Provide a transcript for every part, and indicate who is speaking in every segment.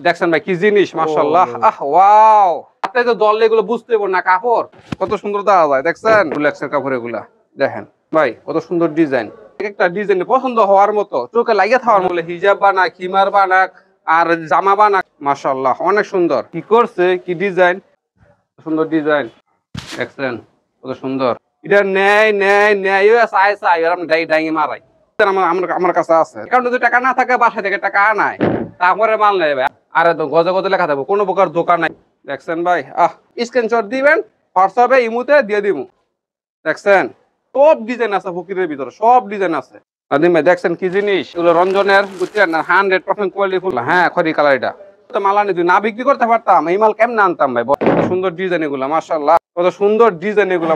Speaker 1: দেখছেন ভাই কি জিনিস, মাশাআল্লাহ। ওয়াও, আপনি তো দল এগুলো বুঝতে পারবেন না, কাপড় কত সুন্দর দেওয়া যায়। দেখছেন রুলেক্সের কাপড় এগুলা, দেখেন ভাই কত সুন্দর ডিজাইন। একটা ডিজাইন পছন্দ হওয়ার মতো, চোখে লাগিয়ে থাকার মতো, হিজাব বানাক, হিমার বানাক, আর জামা বানাক, মাশাআল্লাহ অনেক সুন্দর। কি করছে, কি ডিজাইন, সুন্দর ডিজাইন। দেখছেন কত সুন্দর। এটা নেয় নেয় নেয় চাই চাই আর আমি ডাইঙে মারাই। আমার কাছে আছে, কারণ যদি টাকা না থাকে বাসা থেকে টাকা আনায়, তারপরে মাল নেই ভাই। আরে তো গজে গজে লেখা থাকবো, কোনো প্রকার দোকান নাই। দেখছেন ভাই, স্ক্রিনশট দিবেন, হোয়াটসঅ্যাপে ইমুতে দিয়ে দিব। দেখছেন সব ডিজাইন আছে ফকিরের ভিতরে, সব ডিজাইন আছে। নাদিম ভাই দেখছেন কি জিনিস, এগুলো রঞ্জনের, বুঝছেন 100% কোয়ালিটি ফুল। হ্যাঁ খরি কালার। এটা মাল আনি না বিক্রি করতে পারতাম, এই মাল কেমনে আনতাম ভাই। সুন্দর ডিজাইন এগুলো, মাশাআল্লাহ কত সুন্দর ডিজাইন এগুলো,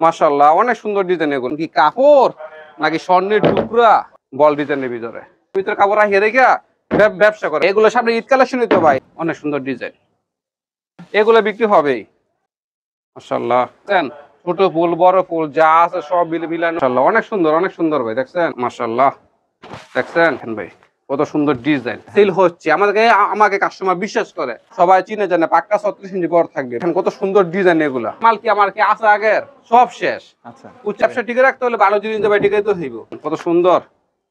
Speaker 1: মাশাআল্লাহ অনেক সুন্দর ডিজাইন এগুলো। কি কাপড় নাকি স্বর্ণের টুকরা, বল ডিজাইনের ভিতরে কাপড় রাখিয়ে রেখে ব্যবসা করে। এগুলো সামনে ঈদ কালেকশন তো ভাই, অনেক সুন্দর ডিজাইন, এগুলো বিক্রি হবেই। মাশাআল্লাহ ছোট ফুল বড় ফুল যা আছে সব মিলানো, মাশাআল্লাহ অনেক সুন্দর, অনেক সুন্দর ভাই। দেখছেন মাশাআল্লাহ, দেখছেন ভাই কত সুন্দর ডিজাইন। সেল হচ্ছে আমাকে কাস্টমার বিশ্বাস করে, সবাই চিনে জানে, পাক্কা 36 ইঞ্চি বড় থাকবে। কত সুন্দর ডিজাইন এগুলা। মাল কি আমার কি আছে আগের, সব শেষ। আচ্ছা ব্যবসা টিকে রাখতে হলে ভালো জিনিস ভাই, টিকে তো হইব। কত সুন্দর।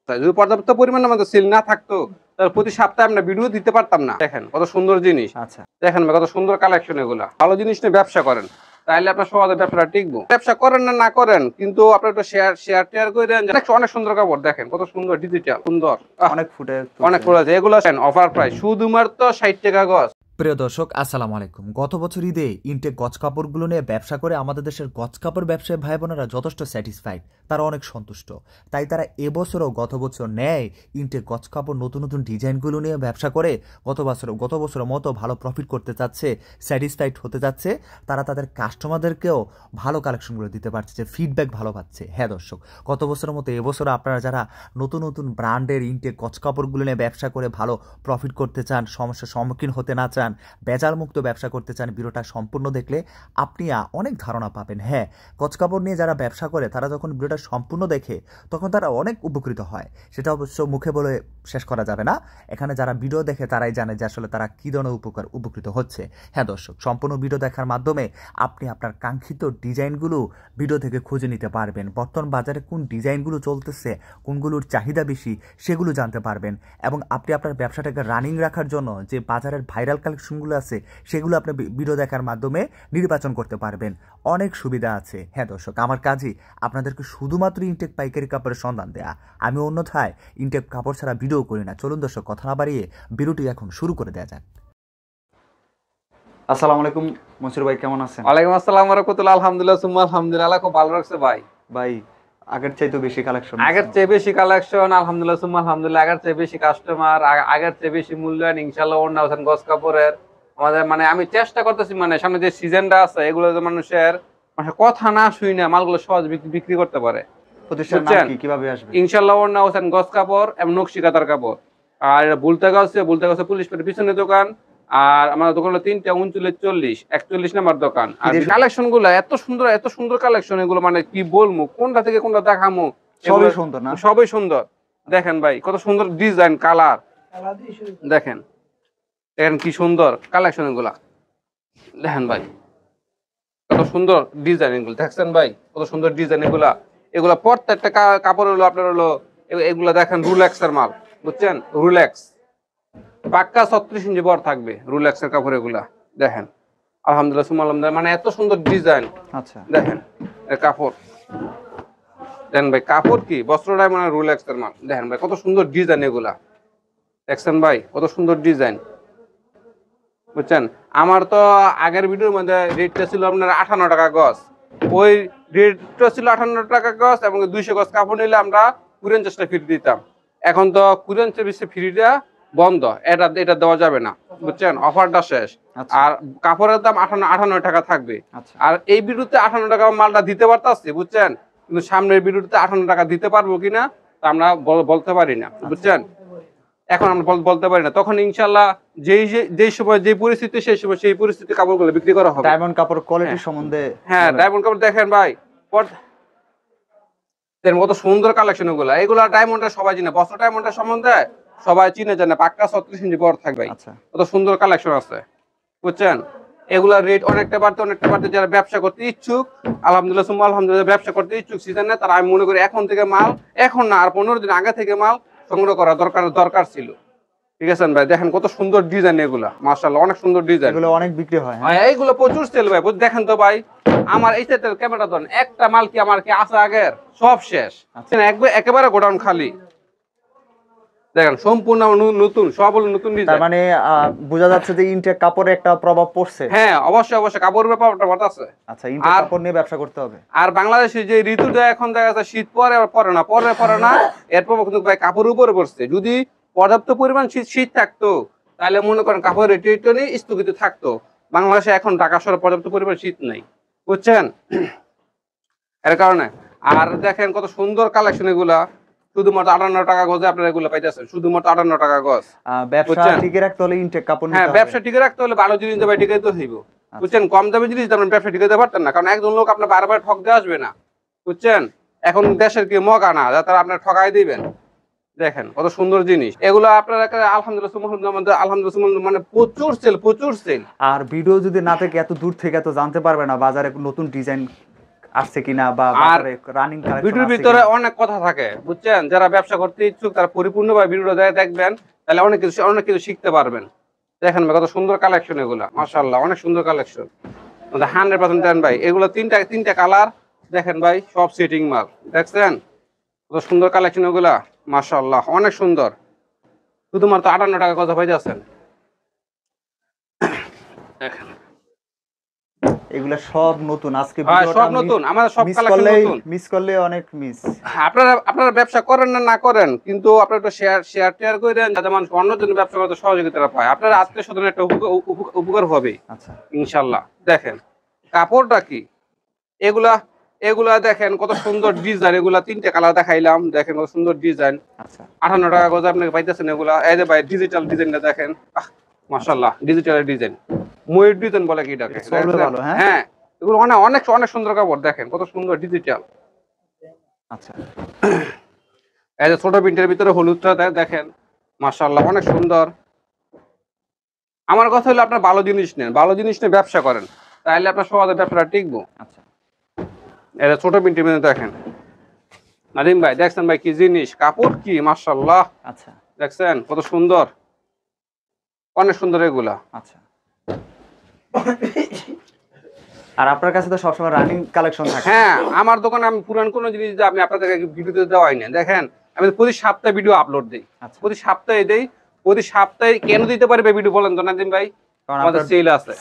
Speaker 1: যদি পর্যাপ্ত পরিমাণে আমাদের সেল না থাকতো তাহলে প্রতি সপ্তাহে আমরা ভিডিও দিতে পারতাম না। দেখেন কত সুন্দর জিনিস। আচ্ছা দেখেন কত সুন্দর কালেকশন এগুলা। ভালো জিনিস নিয়ে ব্যবসা করেন, তাহলে আপনার সমাজের ব্যবসাটা টিকবো। ব্যবসা করেন না না করেন, কিন্তু আপনার একটু শেয়ার টেয়ার করে দেন। অনেক সুন্দর কাপড়, দেখেন কত সুন্দর ডিজিটাল, সুন্দর অনেক ফুটে আছে। এগুলো অফার প্রাইস, শুধুমাত্র 60 টাকা গজ।
Speaker 2: প্রিয় দর্শক আসসালামু আলাইকুম। গত বছর ঈদে ইনটেক গজ কাপড়গুলো নিয়ে ব্যবসা করে আমাদের দেশের গজ কাপড় ব্যবসায়ী ভাই বোনেরা যথেষ্ট স্যাটিসফাইড, তারা অনেক সন্তুষ্ট। তাই তারা এবছরও গত বছর নেয় ইনটেক গজ কাপড় নতুন নতুন ডিজাইনগুলো নিয়ে ব্যবসা করে গত বছরের মতো ভালো প্রফিট করতে চাচ্ছে, স্যাটিসফাইড হতে যাচ্ছে। তারা তাদের কাস্টমারদেরকেও ভালো কালেকশনগুলো দিতে পারছে, যে ফিডব্যাক ভালো পাচ্ছে। হ্যাঁ দর্শক, গত বছরের মতো এবছরও আপনারা যারা নতুন নতুন ব্র্যান্ডের ইনটেক গজ কাপড়গুলো নিয়ে ব্যবসা করে ভালো প্রফিট করতে চান, সমস্যার সম্মুখীন হতে না চান, বেজাল মুক্ত ব্যবসা করতে চান, ভিডিওটা সম্পূর্ণ দেখলে আপনি অনেক ধারণা পাবেন। হ্যাঁ, গজ কাপড় নিয়ে যারা ব্যবসা করে তারা যখন ভিডিওটা সম্পূর্ণ দেখে তখন তারা অনেক উপকৃত হয়। সেটা অবশ্য মুখে বলে শেষ করা যাবে না। এখানে যারা ভিডিও দেখে তারাই জানে যে আসলে তারা কী ধরনের উপকৃত হচ্ছে। হ্যাঁ দর্শক, সম্পূর্ণ ভিডিও দেখার মাধ্যমে আপনি আপনার কাঙ্ক্ষিত ডিজাইনগুলো ভিডিও থেকে খুঁজে নিতে পারবেন। বর্তমান বাজারে কোন ডিজাইনগুলো চলতেছে, কোনগুলোর চাহিদা বেশি, সেগুলো জানতে পারবেন। এবং আপনি আপনার ব্যবসাটাকে রানিং রাখার জন্য যে বাজারের ভাইরাল কালেকশনগুলো আছে সেগুলো আপনি ভিডিও দেখার মাধ্যমে নির্বাচন করতে পারবেন। অনেক সুবিধা আছে। হ্যাঁ দর্শক, আমার কাজই আপনাদেরকে শুধুমাত্র ইনটেক পাইকারি কাপড়ের সন্ধান দেয়া। আমি অন্যথায় ইনটেক কাপড় ছাড়া ভিডিও করি না। চলুন দর্শক, কথা না বাড়িয়ে ভিডিওটি এখন শুরু করে দেওয়া যাক।
Speaker 3: আসসালামু আলাইকুম মনসুর ভাই, কেমন আছেন?
Speaker 1: ওয়ালাইকুম আসসালাম ওয়া রাহমাতুল্লাহ। আলহামদুলিল্লাহ সুম্মা আলহামদুলিল্লাহ, খুব ভালো লাগছে ভাই।
Speaker 3: ভাই আগের চাইতে বেশি কালেকশন,
Speaker 1: আগের চেয়ে বেশি কালেকশন, আলহামদুলিল্লাহ সুম্মা আলহামদুলিল্লাহ। আগের চেয়ে বেশি কাস্টমার, আগের চেয়ে বেশি মূল্যায়ন, ইনশাআল্লাহ। ওন্না হোসেন গজ কাপড়ের আমাদের আমি চেষ্টা করতেছি, সামনে যে সিজনটা আছে এগুলো মানুষের কথা না শুই না মালগুলো সহজ বিক্রি করতে পারে।
Speaker 3: প্রতিষ্ঠান নাম কি, কিভাবে আসবে?
Speaker 1: ইনশাআল্লাহ ওন্না হোসেন গজ কাপড় এবং নকশি কাতার কাপড়। আর বুলতাগাঁও পুলিশ পেটের পিছনে দোকান। আর আমার দোকান হলো 3টা 39 41 নাম্বার দোকান। আর কালেকশন গুলো এত সুন্দর, এত সুন্দর কালেকশন এগুলো, কি বলবো, কোনটা থেকে কোনটা দেখামো,
Speaker 3: সবই সুন্দর না?
Speaker 1: সবই সুন্দর। দেখেন ভাই কত সুন্দর ডিজাইন, কালার দেখেন, দেখেন কি সুন্দর কালেকশন এগুলা। দেখেন ভাই কত সুন্দর ডিজাইন এগুলো, দেখছেন ভাই কত সুন্দর ডিজাইন এগুলা। এগুলা প্রত্যেকটা কাপড় হলো আপনার হলো এগুলা দেখেন রুলেক্সের মাল, বুঝছেন, রুলেক্স পাক্কা 36 ইঞ্চি বড় থাকবে রুলেক্সের কাপড় এগুলা। দেখেন আলহামদুলিল্লাহ সুম্মা আলহামদুলিল্লাহ, এত সুন্দর ডিজাইন।
Speaker 3: আচ্ছা
Speaker 1: দেখেন কাপড়, দেখেন ভাই কাপড় কি বস্ত্রটাই রুলেক্সের মাল। দেখেন ভাই কত সুন্দর ডিজাইন এগুলা, দেখছেন ভাই কত সুন্দর ডিজাইন, বুঝছেন। আমার তো আগের ভিডিওর মধ্যে রেটটা ছিল আপনার 58 টাকা গজ। ওই রেটটা ছিল 58 টাকা গজ, এবং 200 গজ কাপড় নিলে আমরা 49 টাকা ফ্রি দিতাম। এখন তো 49 ফ্রিটা বন্ধ, এটা দেওয়া যাবে না, বুঝছেন, অফারটা শেষ। আর কাপড়ের দাম 58 টাকা থাকবে। আর এই ভিডিওতে 58 টাকা মালটা দিতে পারতাছি, বুঝছেন, কিন্তু সামনের ভিডিওতে 58 টাকা দিতে পারবো কিনা তা আমরা বলতে পারি না, বুঝছেন। এখন আমরা বলতে পারি না, তখন ইনশাআল্লাহ যেই সময় যে পরিস্থিতি সেই সময় সেই পরিস্থিতি কাপড়গুলো বিক্রি করা হবে।
Speaker 3: ডায়মন্ড কাপড় কোয়ালিটি সম্বন্ধে,
Speaker 1: হ্যাঁ ডায়মন্ড কাপড় দেখেন ভাই কত সুন্দর কালেকশন এগুলা। এগুলা ডায়মন্ডের সবাই জানে, বস্ত্র ডায়মন্ডের সম্বন্ধে সবাই চিনে জানে, পাক্কা 36 ইঞ্চি বড় থাকবে।
Speaker 3: আচ্ছা
Speaker 1: কত সুন্দর কালেকশন আছে, বুঝছেন? এগুলার রেট অনেকটা বাড়তে যারা ব্যবসা করতে ইচ্ছুক, আলহামদুলিল্লাহ সুম্মা আলহামদুলিল্লাহ, ব্যবসা করতে ইচ্ছুক সিজনে, তারা আমি মনে করি এখন থেকে মাল, এখন না আর 15 দিন আগে থেকে মাল সংগ্রহ করা দরকার ছিল। ঠিক আছে ভাই, দেখেন কত সুন্দর ডিজাইন এগুলা, মাশাআল্লাহ অনেক সুন্দর ডিজাইন।
Speaker 3: এগুলো অনেক বিক্রি হয়।
Speaker 1: হ্যাঁ এইগুলো প্রচুর সেল ভাই, দেখেন তো ভাই, আমার এই সেটের ক্যামেরা ধরেন, একটা মাল কি আমার কি আছে আগের, সব শেষ। একেবারে গোডাউন খালি, দেখেন সম্পূর্ণ নতুন, সব হলো নতুন
Speaker 3: তার
Speaker 1: ডিজাইন।
Speaker 3: মানে বোঝা যাচ্ছে যে ইনটেক কাপড়ে একটা প্রভাব পড়ছে।
Speaker 1: হ্যাঁ অবশ্যই কাপড়ের ব্যাপারটা আছে।
Speaker 3: আচ্ছা, ইনটেক কাপড় নিয়ে ব্যবসা করতে হবে।
Speaker 1: আর বাংলাদেশে যে ঋতুটা এখন দেখা যাচ্ছে, শীত পরে আবার পরে না, এরপর কিন্তু ভাই কাপড়ের উপরে পড়ছে। যদি পর্যাপ্ত পরিমাণ শীত থাকতো, তাহলে মনে করেন কাপড়ের রেটটা স্থগিত থাকতো। বাংলাদেশে এখন ঢাকা শহরে পর্যাপ্ত পরিমাণ শীত নেই, বুঝছেন? এর কারণে। আর দেখেন কত সুন্দর কালেকশন এগুলা, শুধুমাত্র 58 টাকা গজে আপনারা এগুলো পাইতেছেন, শুধুমাত্র 58 টাকা গজ।
Speaker 3: ব্যবসা টিকে রাখতে হলে ইনটেক কাপড় নিতে
Speaker 1: হ্যাঁ,
Speaker 3: হবে।
Speaker 1: ব্যবসা টিকে রাখতে হলে ভালো জিনিস দেবে, টিকে তো হইব, বুঝছেন? কম দামি জিনিস তেমন ব্যবসা টিকে দিতে পারতেন না, কারণ একজন লোক আপনার বারবার ঠক দিয়ে আসবে না, বুঝছেন? এখন দেশের কি মগা না যা তারা আপনার ঠকাই দিবেন। দেখেন কত সুন্দর জিনিস এগুলো, আপনারা আলহামদুলিল্লাহ মানে প্রচুর সেল।
Speaker 3: আর ভিডিও যদি না থেকে এত দূর থেকে এত জানতে পারবে না বাজারে নতুন ডিজাইন আসছে কিনা, বা বাজারে রানিং কালেকশন
Speaker 1: ভিডিওর ভিতরে অনেক কথা থাকে, বুঝছেন? যারা ব্যবসা করতে ইচ্ছুক তারা পরিপূর্ণভাবে ভিডিওটা দেখবেন, তাহলে অনেক কিছু শিখতে পারবেন। দেখেন ভাই কত সুন্দর কালেকশন এগুলা, মাশাআল্লাহ অনেক সুন্দর কালেকশন, 100% দেন ভাই। এগুলো তিনটা কালার, দেখেন ভাই সব সেটিং মাল, দেখছেন কত সুন্দর কালেকশন এগুলা, মাশাআল্লাহ অনেক সুন্দর। শুধুমাত্র 58 টাকা কথা পাইতেছেন। দেখেন
Speaker 3: এগুলা সব নতুন, আজকে
Speaker 1: সব নতুন, আমাদের সব কালেকশন নতুন।
Speaker 3: মিস করলে অনেক মিস।
Speaker 1: আপনারা ব্যবসা করেন না করেন, কিন্তু আপনারা একটু শেয়ার করেন, যাতে মানুষ অন্যজন ব্যবসা করতে সহযোগিতা পায়, আপনার আত্মীয় স্বজনের একটা উপকার হবে
Speaker 3: আচ্ছা
Speaker 1: ইনশাল্লাহ। দেখেন কাপড়টা কি, এগুলা দেখেন কত সুন্দর ডিজাইন, এগুলা 3টে কালার দেখাইলাম, দেখেন কত সুন্দর ডিজাইন।
Speaker 3: আচ্ছা
Speaker 1: 58 টাকা গজ আপনি পাইতেছেন এগুলা। এই যে ভাই ডিজিটাল ডিজাইনটা দেখেন, মাশাআল্লাহ ডিজিটাল ডিজাইন, ময়ূর ডিজাইন বলে কি এটাকে? হ্যাঁ এগুলো অনেক সুন্দর কাপড়, দেখেন কত সুন্দর ডিজিটাল।
Speaker 3: আচ্ছা
Speaker 1: এই যে ছোট প্রিন্টের ভিতরে হলুদটা দেখেন, মাশাআল্লাহ অনেক সুন্দর। আমার কথা হলো আপনার ভালো জিনিস নেন, ভালো জিনিস নিয়ে ব্যবসা করেন, তাহলে আপনার সমাজের ব্যবসাটা টিকবো।
Speaker 3: আচ্ছা
Speaker 1: এই যে ছোট প্রিন্টের ভিতরে দেখেন, নাদিম ভাই দেখছেন ভাই কি জিনিস, কাপড় কি মাশাআল্লাহ।
Speaker 3: আচ্ছা
Speaker 1: দেখছেন কত সুন্দর, অনেক সুন্দর এগুলা।
Speaker 3: আচ্ছা আর আপনার কাছে তো সবসময় রানিং কালেকশন থাকে।
Speaker 1: হ্যাঁ আমার দোকানে আমি পুরান কোনো জিনিস আমি আপনাদেরকে ভিডিওতে দেওয়াই না। দেখেন আমি প্রতি সপ্তাহে ভিডিও আপলোড দিই, প্রতি সপ্তাহে দেই। প্রতি সপ্তাহে কেন দিতে পারবে ভিডিও বলেন তো নাদিম ভাই? আমাদের সেল আছে,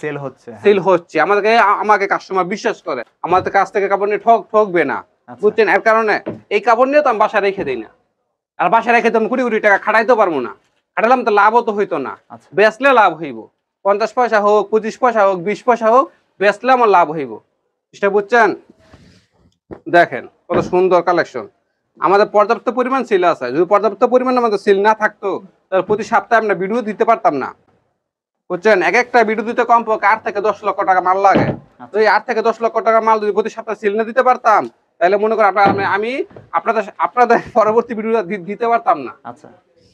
Speaker 1: সেল হচ্ছে, আমাকে কাস্টমার বিশ্বাস করে, আমাদের কাছ থেকে কাপড় নিয়ে ঠকবে না, বুঝছেন? এর কারণে এই কাপড় নিয়ে তো আমি বাসায় রেখে দিই না, আর বাসায় রেখে তো আমি কোটি টাকা খাটাইতে পারবো না, খাটালাম তো লাভও তো হইতো না। বেচলে লাভ হইব, 50 পয়সা হোক, 25 পয়সা হোক, 20 পয়সা হোক, বেচলে আমার লাভ হইব, সেটা বুঝছেন? দেখেন কত সুন্দর কালেকশন, আমাদের পর্যাপ্ত পরিমাণ সেল আছে। যদি পর্যাপ্ত পরিমাণ আমাদের সেল না থাকতো, তাহলে প্রতি সপ্তাহে আমরা ভিডিও দিতে পারতাম না, বুঝছেন? একটা ভিডিও দিতে কমপক্ষে 8 থেকে 10 লক্ষ টাকা মাল লাগে। তো এই 8 থেকে 10 লক্ষ টাকা মাল যদি প্রতি সপ্তাহে সেল না দিতে পারতাম, তাহলে মনে করেন আমি আপনাদের পরবর্তী ভিডিও দিতে পারতাম না।
Speaker 3: আচ্ছা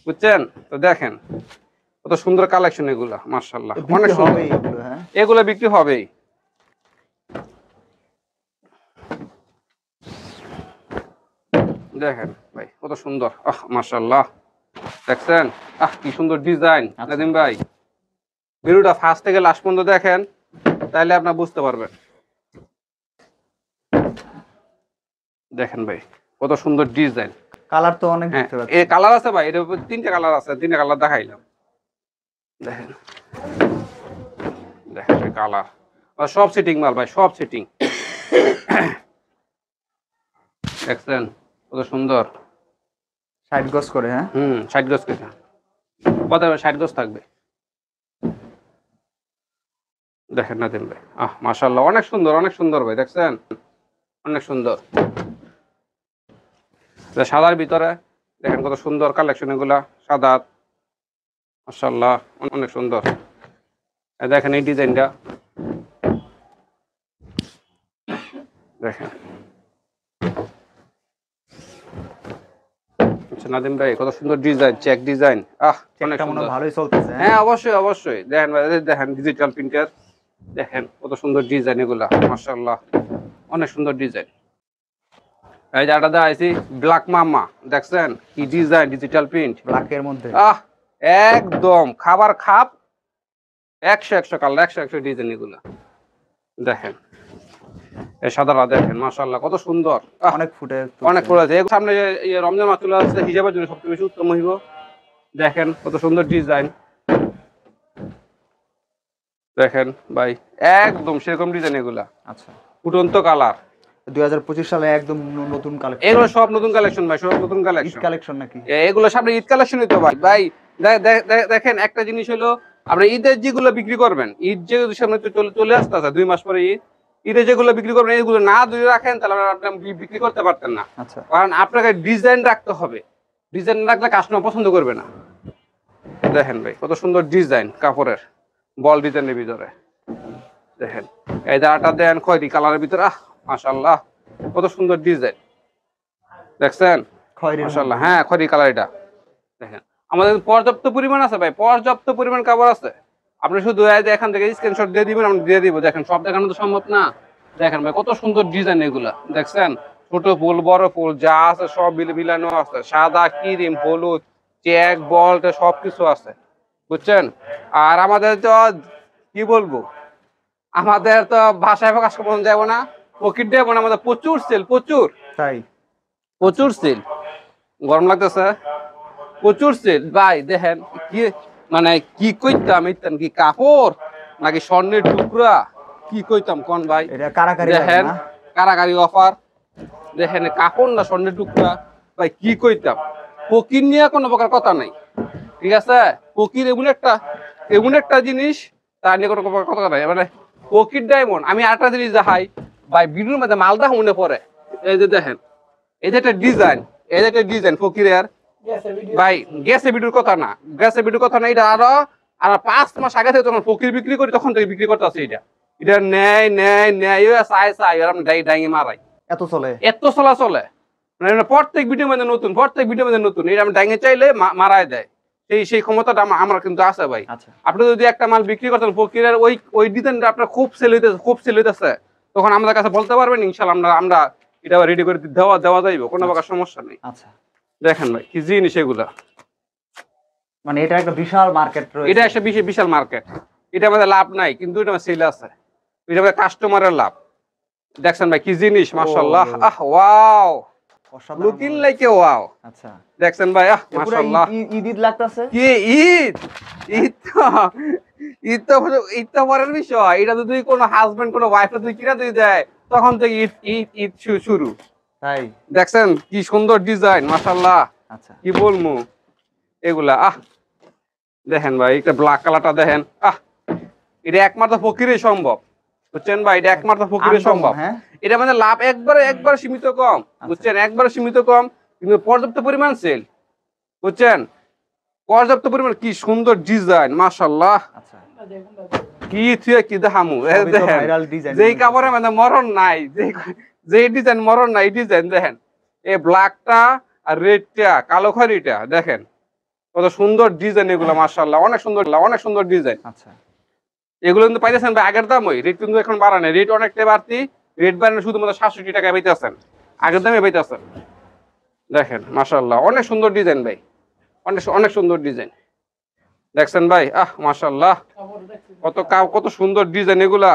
Speaker 1: বুঝছেন? তো দেখেন কত সুন্দর কালেকশন এগুলা, মাশাআল্লাহ অনেক সুন্দর। এগুলো বিক্রি হবেই। দেখেন ভাই কত সুন্দর, মাশাআল্লাহ দেখছেন, কি সুন্দর ডিজাইন। নাদিম ভাই ভিডিওটা ফার্স্ট থেকে লাস্ট পর্যন্ত দেখেন, তাহলে আপনারা বুঝতে পারবেন। দেখেন ভাই কত সুন্দর ডিজাইন,
Speaker 3: কালার তো অনেক দেখতে পাচ্ছি।
Speaker 1: এই কালার আছে ভাই, এর উপর 3টে কালার আছে, 3টে কালার দেখাইলাম। দেখেন দেখেন কালার সব সেটিং মাল ভাই, সব সেটিং। দেখছেন কত সুন্দর,
Speaker 3: 60 গজ করে। হ্যাঁ
Speaker 1: 60 গজ করে, কত 60 গজ থাকবে। দেখেন না দেন ভাই, মাশাআল্লাহ অনেক সুন্দর ভাই, দেখছেন অনেক সুন্দর। সাদার ভিতরে দেখেন কত সুন্দর কালেকশন এগুলা, সাদা মাশাআল্লাহ অনেক সুন্দর। দেখেন এই ডিজাইনটা, দেখেন আচ্ছা নাদিম ভাই কত সুন্দর ডিজাইন, চেক ডিজাইন, অনেক
Speaker 3: চেকটা মনে হয়
Speaker 1: সুন্দর।
Speaker 3: ভালোই চলতেছে।
Speaker 1: হ্যাঁ অবশ্যই অবশ্যই, দেখেন ভাই, দেখেন ডিজিটাল প্রিন্টার, দেখেন কত সুন্দর ডিজাইন এগুলা, মাশাআল্লাহ অনেক সুন্দর ডিজাইন। এই যে আটা দেখাইছি ব্ল্যাক মামা, দেখছেন কি ডিজাইন, ডিজিটাল প্রিন্ট,
Speaker 3: ব্ল্যাকের মধ্যে
Speaker 1: একদম খাবার খাপ, 100 কালার, 100 ডিজাইন এগুলা, দেখেন এই সাদারা দেখেন মাশাআল্লাহ কত সুন্দর,
Speaker 3: অনেক ফুটে
Speaker 1: অনেক পড়েছে। সামনে রমজান মাস চলে আসছে, হিজাবের জন্য সবচেয়ে বেশি উত্তম হইব। দেখেন কত সুন্দর ডিজাইন, দেখেন ভাই একদম সেরকম ডিজাইন এগুলা,
Speaker 3: আচ্ছা
Speaker 1: ফুটন্ত কালার।
Speaker 3: 2025 সালে একদম নতুন কালেকশন।
Speaker 1: এগুলো সব নতুন কালেকশন ভাই, সব নতুন
Speaker 3: ঈদ
Speaker 1: কালেকশন।
Speaker 3: কালেকশন নাকি?
Speaker 1: এগুলো সামনে ঈদ কালেকশনই তো ভাই। ভাই দেখেন একটা জিনিস হলো, আপনি ঈদের যেগুলো বিক্রি করবেন, ঈদ যে সামনে তো চলে আসতে আছে 2 মাস পরে ঈদ, ঈদে যেগুলো বিক্রি করবেন এগুলো না ধরে রাখেন তাহলে আপনি বিক্রি করতে পারতেন না।
Speaker 3: আচ্ছা
Speaker 1: কারণ আপনাকে ডিজাইন রাখতে হবে, ডিজাইন রাখলে কাস্টমার পছন্দ করবে না। দেখেন ভাই কত সুন্দর ডিজাইন কাপড়ের, বল ডিজাইনের ভিতরে, দেখেন এই দাঁড়াটা দেন খয়েরি কালারের ভিতরে, মাশাআল্লাহ কত সুন্দর ডিজাইন, দেখছেন
Speaker 3: খয়েরির
Speaker 1: মাশাআল্লাহ। হ্যাঁ খয়েরি কালার, এটা দেখেন আমাদের পর্যাপ্ত পরিমাণ আছে ভাই, পর্যাপ্ত পরিমাণ কাপড় আছে। আপনি শুধু এখান থেকে স্ক্রিনশট দিয়ে দিবেন, আমরা দিয়ে দিব। দেখেন সব দেখানো তো সম্ভব না, দেখেন ভাই কত সুন্দর ডিজাইন এগুলা, দেখছেন ছোট ফুল বড় ফুল যা আছে সব মিলানো আছে, সাদা ক্রিম হলুদ চেক বল সবকিছু আছে, বুঝছেন। আর আমাদের তো কি বলবো, আমাদের তো ভাষায় প্রকাশ করতে যাবো না, পকেট দেবো না, আমাদের প্রচুর সেল, প্রচুর
Speaker 3: তাই
Speaker 1: প্রচুর সেল। গরম লাগতেছে, প্রচুর সেল ভাই। দেখেন কি মানে কি কইতাম, ইতাম কি কাপড় নাকি স্বর্ণের টুকরা, কি কইতাম কোন ভাই।
Speaker 3: এটা কারাকারি
Speaker 1: দেখেন
Speaker 3: না?
Speaker 1: কারাকারি অফার, দেখেন কাপড় না স্বর্ণের টুকরা ভাই, কি কইতাম। ফকির নিয়ে কোনো প্রকার কথা নাই, ঠিক আছে। ফকির এমন একটা জিনিস, তার নিয়ে কোনো প্রকার কথা নাই। মানে ফকির ডায়মন্ড। আমি আরেকটা জিনিস দেখাই ভাই, ভিডিওর মধ্যে মালদা মনে পড়ে। এই যে দেখেন, এই যে একটা ডিজাইন, এই যে একটা ডিজাইন ফকিরের ভাই, গ্যাসে ভিডিওর কথা না, গ্যাসে ভিডিওর কথা না। এটা আর 5 মাস আগে থেকে যখন ফকির বিক্রি করি তখন থেকে বিক্রি করতে আছে। এটা নেয় নেয় নেয় চাই আর আমি ডাইঙে মারাই,
Speaker 3: এত চলে?
Speaker 1: এত চলে মানে প্রত্যেক ভিডিও মধ্যে নতুন, প্রত্যেক ভিডিও মধ্যে নতুন। এটা আমি ডাইঙে চাইলে মারাই দেয়, সেই ক্ষমতাটা আমার কিন্তু আছে ভাই।
Speaker 3: আচ্ছা
Speaker 1: আপনি যদি একটা মাল বিক্রি করতেন ফকিরের ওই ডিজাইনটা আপনার খুব সেল হইতেছে, তখন আমাদের কাছে বলতে পারবেন, ইনশাআল্লাহ আমরা এটা রেডি করে দেওয়া যাইবে, কোনো প্রকার সমস্যা নেই।
Speaker 3: আচ্ছা
Speaker 1: দেখেন ভাই কি জিনিস এগুলা,
Speaker 3: মানে এটা একটা বিশাল মার্কেট রয়েছে।
Speaker 1: এটা একটা বিশাল মার্কেট। এটা আমাদের লাভ নাই, কিন্তু এটা সেল আছে, এটা আমাদের কাস্টমারের লাভ। দেখছেন ভাই কি জিনিস, মাশাআল্লাহ, ওয়াও,
Speaker 3: অসাধারণ
Speaker 1: লুকিং
Speaker 3: মনে
Speaker 1: লাইক এ ওয়াও।
Speaker 3: আচ্ছা
Speaker 1: দেখছেন ভাই,
Speaker 3: পুরো
Speaker 1: মাশাআল্লাহ।
Speaker 3: ঈদ ঈদ লাগতেছে।
Speaker 1: কি ঈদ, ঈদ তো পরের বিষয়। এটা যদি কোনো হাজবেন্ড কোনো ওয়াইফ যদি কিনা দিয়ে দেয়, তখন থেকে ঈদ শুরু।
Speaker 3: তাই
Speaker 1: দেখছেন কি সুন্দর ডিজাইন, মাশাআল্লাহ,
Speaker 3: আচ্ছা
Speaker 1: কি বলবো এগুলা। দেখেন ভাই একটা ব্ল্যাক কালারটা দেখেন, এটা একমাত্র ফকিরে সম্ভব, বুঝছেন ভাই, এটা একমাত্র ফকিরে সম্ভব।
Speaker 3: হ্যাঁ
Speaker 1: এটা মানে লাভ একবারে সীমিত কম, বুঝছেন, একবারে সীমিত কম, কিন্তু পর্যাপ্ত পরিমাণ সেল, বুঝছেন, পর্যাপ্ত পরিমাণ। কি সুন্দর ডিজাইন, মাশাআল্লাহ,
Speaker 3: আচ্ছা
Speaker 1: কি থুয়ে কি দেখামু।
Speaker 3: সবই তো
Speaker 1: দেখেন
Speaker 3: ভাইরাল ডিজাইন।
Speaker 1: যেই কাপড়ের মানে মরণ নাই, যে ডিজাইন মরণ নাই ডিজাইন। দেখেন এই ব্ল্যাকটা আর রেডটা, কালো খয়েরিটা, দেখেন কত সুন্দর ডিজাইন এগুলো, মাশাআল্লাহ অনেক সুন্দর ডিজাইন।
Speaker 3: আচ্ছা
Speaker 1: এগুলো কিন্তু পাইতেছেন ভাই আগের দাম, ওই রেট কিন্তু এখন বাড়ানো, রেট অনেকটাই বাড়তি। রেট বাড়ানো শুধুমাত্র 67 টাকায় পাইতেছেন, আগের দামে পাইতেছেন। দেখেন মাশাআল্লাহ অনেক সুন্দর ডিজাইন ভাই, অনেক সুন্দর ডিজাইন। দেখছেন ভাই, মাশাআল্লাহ কত সুন্দর ডিজাইন এগুলা।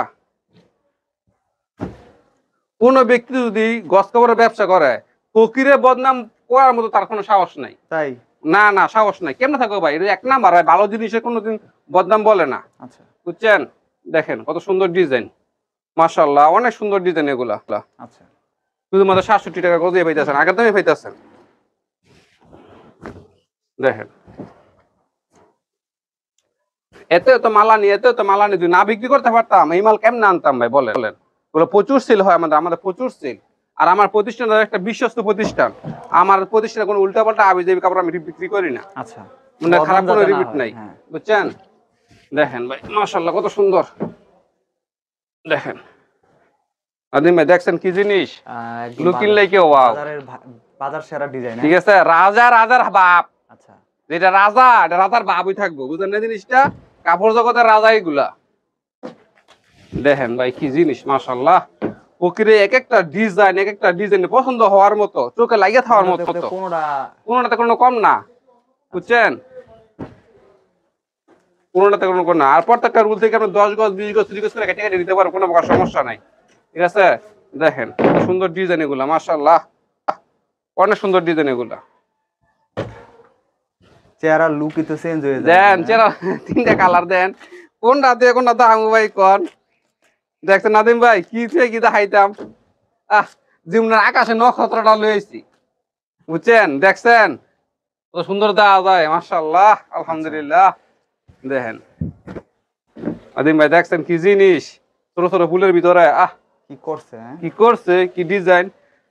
Speaker 1: কোন ব্যক্তি যদি গস কাপড়ের ব্যবসা করে, ফকিরের বদনাম করার মতো তার কোনো সাহস নাই।
Speaker 3: তাই
Speaker 1: না সাহস নাই, কেমনে থাকো ভাই, এটা 1 নাম্বার ভাই, ভালো জিনিসের কোনোদিন বদনাম বলে না,
Speaker 3: আচ্ছা
Speaker 1: বুঝছেন। দেখেন কত সুন্দর ডিজাইন, মাশাআল্লাহ অনেক সুন্দর ডিজাইন এগুলা।
Speaker 3: আচ্ছা
Speaker 1: শুধুমাত্র 67 টাকা গজিয়ে পাইতেছেন, আগের দামে পাইতেছেন। দেখেন এত মালা নিয়ে যদি না বিক্রি করতে পারতাম, এই মাল কেমনে আনতাম ভাই বলেন। ওগুলো প্রচুর সেল হয় আমাদের প্রচুর সেল। আর আমার প্রতিষ্ঠান একটা বিশ্বস্ত প্রতিষ্ঠান, আমার প্রতিষ্ঠানে কোনো উল্টাপাল্টা আবিজাবি কাপড় আমি বিক্রি করি না,
Speaker 3: আচ্ছা
Speaker 1: মানে খারাপ কোনো রিপিট নাই,
Speaker 3: হ্যাঁ।
Speaker 1: বুঝছেন। দেখেন ভাই মাশাআল্লাহ কত সুন্দর। দেখেন আদিম ভাই দেখছেন কি জিনিস, লুকিং লাইক এ ওয়াও।
Speaker 3: বাজার সেরা ডিজাইন।
Speaker 1: ঠিক আছে, রাজার বাপ।
Speaker 3: আচ্ছা,
Speaker 1: যেটা রাজা, এটা রাজার বাবই থাকবো, বুঝলেন না জিনিসটা? কাপড় জগতের রাজা এগুলা। দেখেন ভাই কি জিনিস, মাশাআল্লাহ। ফকিরে এক একটা ডিজাইন পছন্দ হওয়ার মতো, চোখে লাগিয়ে থাকার মতো, কোনোটাতে কোনো কম না, বুঝছেন? কোনোটাতে কোনো কম না। আর প্রত্যেকটা রুল থেকে আপনি 10 গজ 20 গজ 30 গজ করে কেটে কেটে দিতে পারবেন, কোনো প্রকার সমস্যা নাই। ঠিক আছে, দেখেন কত সুন্দর ডিজাইন এগুলা, মাশাআল্লাহ, অনেক সুন্দর ডিজাইন এগুলা।
Speaker 3: চেহারা লুকই তো চেঞ্জ হয়ে যায়।
Speaker 1: দেন চেহারা, তিনটা কালার দেন, কোনটা দিয়ে কোনটা দাম ভাই কোন? দেখছেন নাদিম ভাই, কি থেকে কি দেখাইতাম। জীবনের আকাশে নক্ষত্রটা লইছি, বুঝছেন? দেখছেন কত সুন্দর দেওয়া যায়, মাশাআল্লাহ, আলহামদুলিল্লাহ। দেখেন নাদিম ভাই, দেখছেন কি জিনিস, ছোট ছোট ফুলের ভিতরে
Speaker 3: কি করছে,
Speaker 1: কি করছে, কি ডিজাইন।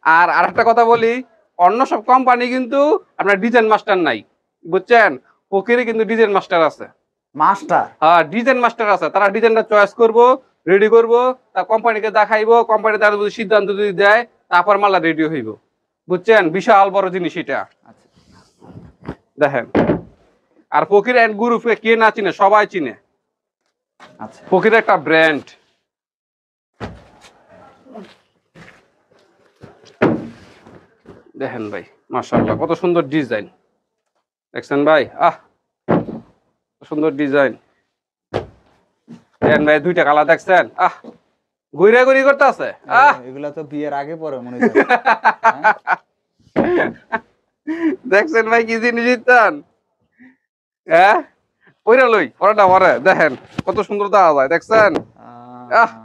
Speaker 1: আর আরেকটা কথা বলি, অন্য সব কোম্পানি কিন্তু আপনার ডিজাইন মাস্টার নাই, বুঝছেন? ফকিরে কিন্তু ডিজাইন মাস্টার আছে। ডিজাইন মাস্টার আছে, তারা ডিজাইনটা চয়েস করবো, রেডি করবো, তা কোম্পানিকে দেখাইবো, কোম্পানি তার যদি সিদ্ধান্ত যদি দেয়, তারপর মালা রেডি হইব, বুঝছেন? বিশাল বড় জিনিস এটা। দেখেন, আর ফকির এন্ড গ্রুপকে কে না চিনে, সবাই চিনে। ফকির একটা ব্র্যান্ড। দেখেন ভাই, মাশাআল্লাহ, কত সুন্দর ডিজাইন, দেখছেন ভাই? সুন্দর ডিজাইন। দেখেন ভাই, দুইটা কালার দেখছেন, ঘুরে ঘুরি করতে আছে।
Speaker 3: এগুলা তো বিয়ের আগে পরে মনে হয়।
Speaker 1: দেখছেন ভাই কি জিনিস ইতান, ওইটা লই ওরাটা ওরে। দেখেন কত সুন্দর দেওয়া যায়, দেখছেন?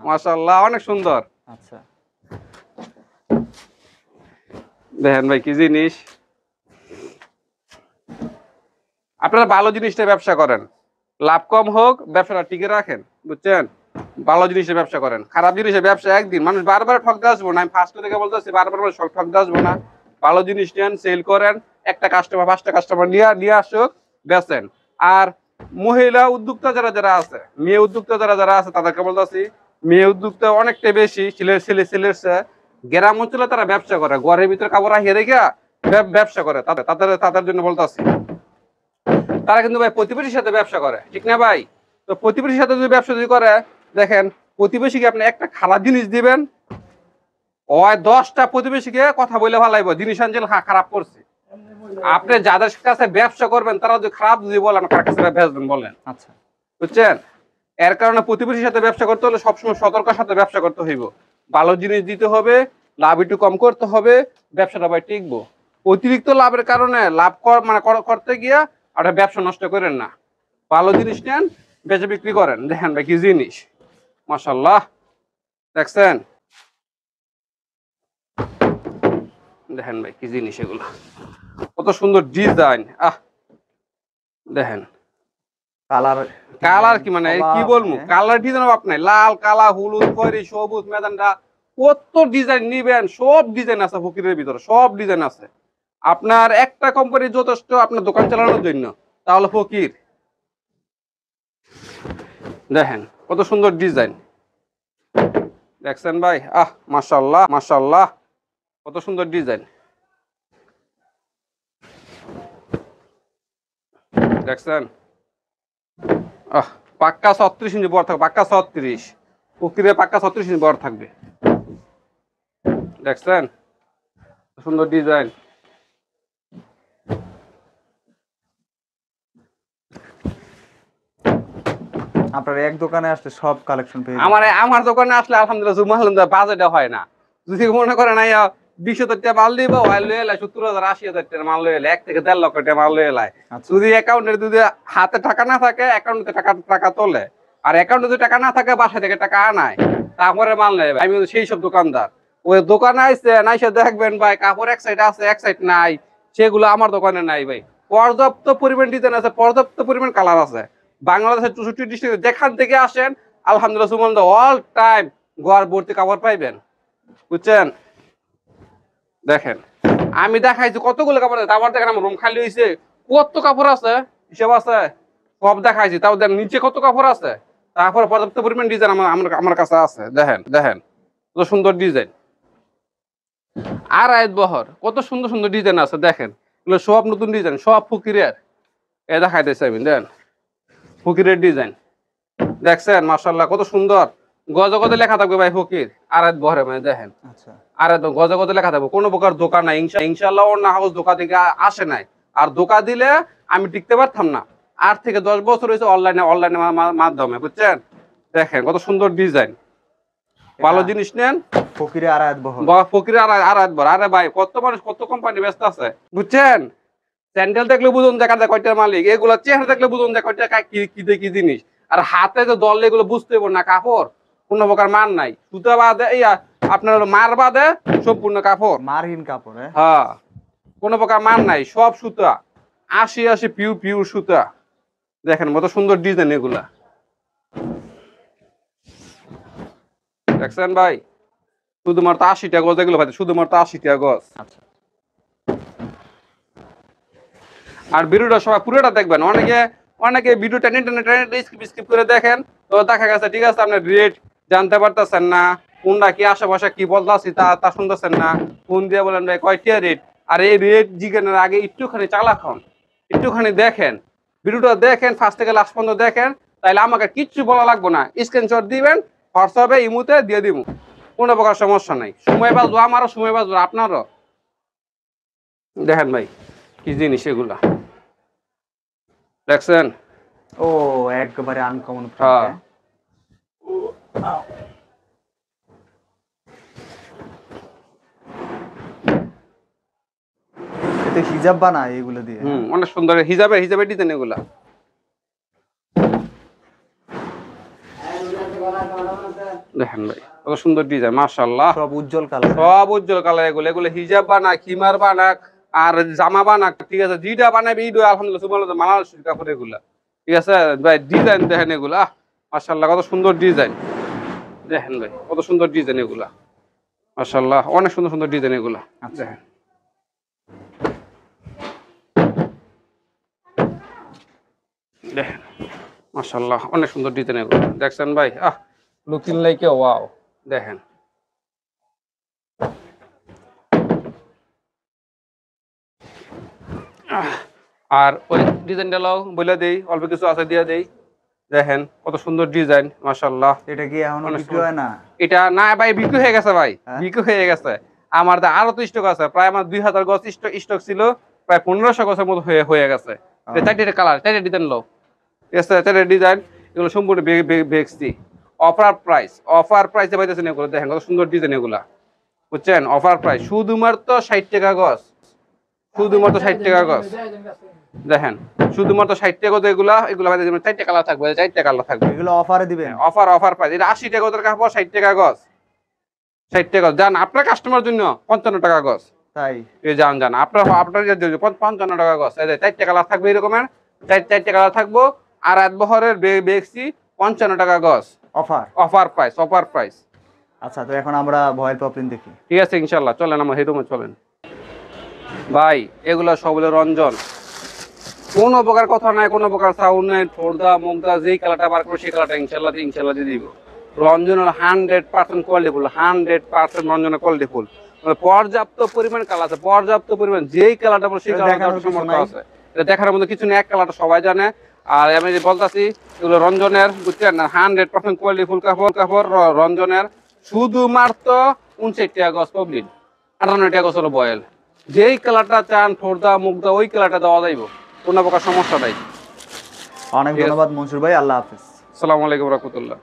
Speaker 1: মাশাআল্লাহ, অনেক সুন্দর।
Speaker 3: আচ্ছা,
Speaker 1: দেখেন ভাই কি জিনিস। আপনারা ভালো জিনিসটা ব্যবসা করেন, লাভ কম হোক, ব্যবসাটা টিকে রাখেন, বুঝছেন? ভালো জিনিসের ব্যবসা করেন, খারাপ জিনিসের ব্যবসা একদিন মানুষ বারবার ঠকতে আসবো না। আমি ফার্স্ট থেকে বলতেছি, বারবার ঠকতে আসবো না। ভালো জিনিস নেন, সেল করেন, একটা কাস্টমার 5টা কাস্টমার নিয়ে আসুক, বেচেন। আর মহিলা উদ্যোক্তা যারা আছে, মেয়ে উদ্যোক্তা যারা আছে, তাদেরকে বলতেছি, মেয়ে উদ্যোক্তা অনেকটা বেশি ছেলের গ্রাম অঞ্চলে তারা ব্যবসা করে, ঘরের ভিতরে কাপড় রাখিয়ে রেখে ব্যবসা করে, তাদের জন্য বলতেছি। তারা কিন্তু ভাই প্রতিবেশীর সাথে ব্যবসা করে, ঠিক না ভাই? তো প্রতিবেশীর সাথে যদি ব্যবসা যদি করে, দেখেন প্রতিবেশীকে আপনি একটা খারাপ জিনিস দিবেন, ওই 10টা প্রতিবেশীকে কথা বলে ভালাইব জিনিস আনছেন খারাপ করছে। আপনি যাদের কাছে ব্যবসা করবেন, তারা যদি খারাপ যদি বলেন, কার কাছে বেচবেন বলেন?
Speaker 3: আচ্ছা,
Speaker 1: বুঝছেন? এর কারণে প্রতিবেশীর সাথে ব্যবসা করতে হলে সবসময় সতর্কের সাথে ব্যবসা করতে হইব। ভালো জিনিস দিতে হবে, লাভ একটু কম করতে হবে, ব্যবসাটা ভাই টিকবো। অতিরিক্ত লাভের কারণে লাভ করতে গিয়া আর ব্যবসা নষ্ট করেন না। ভালো জিনিস নেন, বেচে বিক্রি করেন। দেখেন ভাই কি জিনিস, মাশাআল্লাহ, দেখছেন? দেখেন ভাই কি জিনিস এগুলো, কত সুন্দর ডিজাইন। দেখেন কালার কি মানে কি বলবো, কালার ডিজাইন অভাব নাই, লাল, কালা, হলুদ, খয়েরি, সবুজ, মেদানটা, কত ডিজাইন নিবেন, সব ডিজাইন আছে ফকিরের ভিতরে, সব ডিজাইন আছে। আপনার একটা কোম্পানি যথেষ্ট আপনার দোকান চালানোর জন্য, তাহলে ফকির। দেখেন কত সুন্দর ডিজাইন, দেখছেন ভাই? মাশাআল্লাহ, মাশাআল্লাহ, কত সুন্দর ডিজাইন, দেখছেন? পাক্কা 36 ইঞ্চি বড় থাকবে, পাক্কা 36, ফকিরে পাক্কা 36 ইঞ্চি বড় থাকবে, দেখছেন? সুন্দর ডিজাইন।
Speaker 3: আপনার এক দোকানে আসলে সব কালেকশন পেয়ে
Speaker 1: আমার দোকানে আসলে আলহামদুলিল্লাহ বাজেটে হয় না। যদি মনে করেন 20,000 টাকা মাল দিব, 70,000 80,000 টাকা মাল লয়ে এলে, 1 থেকে 1.5 লক্ষ টাকা মাল লয়ে এলাই। যদি অ্যাকাউন্টে যদি হাতে টাকা না থাকে, অ্যাকাউন্টে টাকা তোলে, আর অ্যাকাউন্টে যদি টাকা না থাকে, বাসা থেকে টাকা আনায়, তারপরে মাল নেবে। আমি সেই সব দোকানদার। ওই দোকানে আইসে দেখবেন ভাই, কাপড় এক সাইড আছে, এক সাইড নাই, সেগুলো আমার দোকানে নাই ভাই। পর্যাপ্ত পরিমাণ ডিজাইন আছে, পর্যাপ্ত পরিমাণ কালার আছে। বাংলাদেশের 64 ডিস্ট্রিক্টে যেখান থেকে আসেন, আলহামদুলিল্লাহ অল টাইম ঘর ভর্তি কাপড় পাইবেন, বুঝছেন? দেখেন আমি দেখাইছি কতগুলো কাপড় আছে, তারপর দেখেন আমার রুম খালি হয়েছে, কত কাপড় আছে হিসাব আছে, সব দেখাইছি। তাও দেখেন নিচে কত কাপড় আছে, তারপরে পর্যাপ্ত পরিমাণ ডিজাইন আমার কাছে আছে। দেখেন কত সুন্দর ডিজাইন, আর আয়াত বহর কত সুন্দর সুন্দর ডিজাইন আছে দেখেন, এগুলো সব নতুন ডিজাইন, সব ফকিরের। এ দেখাইতেছে আমি, দেন ফকিরের ডিজাইন দেখছেন, মাশাআল্লাহ কত সুন্দর। গজে গজে লেখা থাকবে ভাই ফকির আয়াত বহরে, মানে দেখেন।
Speaker 3: আচ্ছা,
Speaker 1: আর গজে গজে লেখা থাকবে, কোনো প্রকার দোকান নাই ইনশাআল্লাহ। অন্য হাউস দোকান থেকে আসে নাই, আর দোকান দিলে আমি টিকতে পারতাম না। 8 থেকে 10 বছর হয়েছে অনলাইনে মাধ্যমে, বুঝছেন। দেখেন কত সুন্দর ডিজাইন, ভালো জিনিস নেন।
Speaker 3: ফকিরে আড়ায়াত বহর,
Speaker 1: ফকির আর একবার। আরে ভাই কত মানুষ কত কোম্পানি ব্যস্ত আছে, বুঝছেন। স্যান্ডেল দেখলে বুঝুন দেখা যায় কয়টার মালিক, এগুলো চেহারা দেখলে বুঝুন যে কয়টা কি জিনিস। আর হাতে যে দল এগুলো বুঝতে পারবো না, কাপড় কোনো প্রকার মান নাই, সুতা বাদে আপনার মার বাদে সম্পূর্ণ কাপড়,
Speaker 3: মারহীন কাপড়।
Speaker 1: হ্যাঁ কোনো প্রকার মান নাই, সব সুতা 80 পিওর সুতা। দেখেন কত সুন্দর ডিজাইন এগুলা, দেখছেন ভাই। শুধুমাত্র 80 টাকা গজ এগুলো ভাই, শুধুমাত্র 80 টাকা গজ।
Speaker 3: আচ্ছা,
Speaker 1: আর ভিডিওটা সবাই পুরোটা দেখবেন। অনেকে ভিডিও টেনে স্কিপ করে দেখেন, তো দেখা গেছে ঠিক আছে আপনার রেট জানতে পারতেছেন না, কোনটা কি আশেপাশে কি বলতেছি তা শুনতেছেন না, ফোন দিয়ে বলেন ভাই কয়টা রেট। আর এই রেট জিজ্ঞানের আগে একটুখানি চালাখন, একটুখানি দেখেন ভিডিওটা, দেখেন ফার্স্ট থেকে লাস্ট পর্যন্ত দেখেন, তাইলে আমাকে কিচ্ছু বলা লাগবে না, স্ক্রিনশট দিবেন হোয়াটসঅ্যাপে ইমুতে দিয়ে দিব, কোনো প্রকার সমস্যা নাই। সময় বাঁচবো আমারও, সময় বাঁচবো আপনারও। দেখেন ভাই কি জিনিস এগুলা, দেখছেন।
Speaker 3: ও একবারে আনকমন।
Speaker 1: হ্যাঁ
Speaker 3: এতে হিজাব বানায় এগুলো দিয়ে।
Speaker 1: অনেক সুন্দর হিজাবের ডিজাইন এগুলা। দেখেন ভাই কত সুন্দর ডিজাইন, মাশাআল্লাহ।
Speaker 3: সব উজ্জ্বল কালার,
Speaker 1: সব উজ্জ্বল কালার এগুলো হিজাব বানাক, খিমার বানাক, আর জামা বানাক, ঠিক আছে। যেটা বানাবে ঈদ আলহামদুলিল্লাহ সুবহানাল্লাহ, মানানসই কাপড় এগুলা, ঠিক আছে ভাই। ডিজাইন দেখেন এগুলা, মাশাআল্লাহ কত সুন্দর ডিজাইন। দেখেন ভাই কত সুন্দর ডিজাইন এগুলা, মাশাআল্লাহ অনেক সুন্দর সুন্দর ডিজাইন এগুলা। দেখেন দেখেন মাশাআল্লাহ অনেক সুন্দর ডিজাইন এগুলো, দেখছেন ভাই। Looking like a wow. দেখেন আর ওই ডিজাইনটা লাও বলে দেই, অল্প কিছু আছে দিয়ে দেই। দেখেন কত সুন্দর ডিজাইন, মাশাআল্লাহ।
Speaker 3: এটা কি এখনো বিক্রি হয় না?
Speaker 1: এটা না ভাই, বিক্রি হয়ে গেছে ভাই,
Speaker 3: হ্যাঁ?
Speaker 1: বিক্রি হয়ে গেছে। আমার আরো তো স্টক আছে, প্রায় আমার 2000 গজ স্টক ছিল, প্রায় 1500 গজের মতো হয়ে গেছে। চারটে কালার, চারটে ডিজাইন লো, ঠিক আছে, চারটে ডিজাইন। এগুলো সম্পূর্ণ বেক্সি অফার প্রাইসে পাইতেছেন এগুলো। দেখেন কত সুন্দর ডিজাইন এগুলা, বুঝছেন। অফার প্রাইস শুধুমাত্র 60 টাকা গজ, শুধুমাত্র 60 টাকা গজ। দেখেন শুধুমাত্র 60 টাকা গজ এগুলা। চারটে কালার থাকবে, চারটে কালার থাকবে।
Speaker 3: এগুলো অফারে দিবেন?
Speaker 1: Offer price. এটা 80 টাকা গজের কাপড়, 60 টাকা গজ, 60 টাকা গজ। জান আপনার কাস্টমার জন্য 55 টাকা গজ।
Speaker 3: তাই
Speaker 1: এই জান আপনার 55 টাকা গজ। এই যে চারটে কালার থাকবে এরকমের, চারটে কালার থাকবো। আর রাত বহরের বেক্সি 55 টাকা গজ। Offer price.
Speaker 3: আচ্ছা, তো এখন আমরা ভয়েল পপলিন দেখি।
Speaker 1: ঠিক আছে ইনশাআল্লাহ, চলেন আমার হেডরুমে চলেন ভাই। এগুলা সব হলো রঞ্জন, কোনো প্রকার কথা নাই, কোনো প্রকার সাউন্ড নাই, ফোরদা মুগদা যেই কালারটা বার করবো সেই কালারটা ইনশাআল্লাহ দিয়ে দিব। রঞ্জনের 100% কোয়ালিটি ফুল, 100% রঞ্জনের কোয়ালিটি ফুল। পর্যাপ্ত পরিমাণ কালার আছে, পর্যাপ্ত পরিমাণ। যেই কালারটা বলো সেই কালারটা সমর্থ আছে। এটা দেখার মধ্যে কিছু নেই, এক কালারটা সবাই জানে। আর আমি যে বলতেছি এগুলো রঞ্জনের, বুঝছেন না, 100% কোয়ালিটি ফুল কাপড় রঞ্জনের। শুধুমাত্র 59 টাকা গজ পবলিন, 58 টাকা গজ হলো বয়েল। যেই কালারটা চান ফোরদা মুগদা ওই কালারটা দেওয়া যাইব, কোনো প্রকার সমস্যা নাই।
Speaker 3: অনেক ধন্যবাদ মনসুর ভাই, আল্লাহ হাফেজ।
Speaker 1: আসসালামু আলাইকুম রাহমাতুল্লাহ।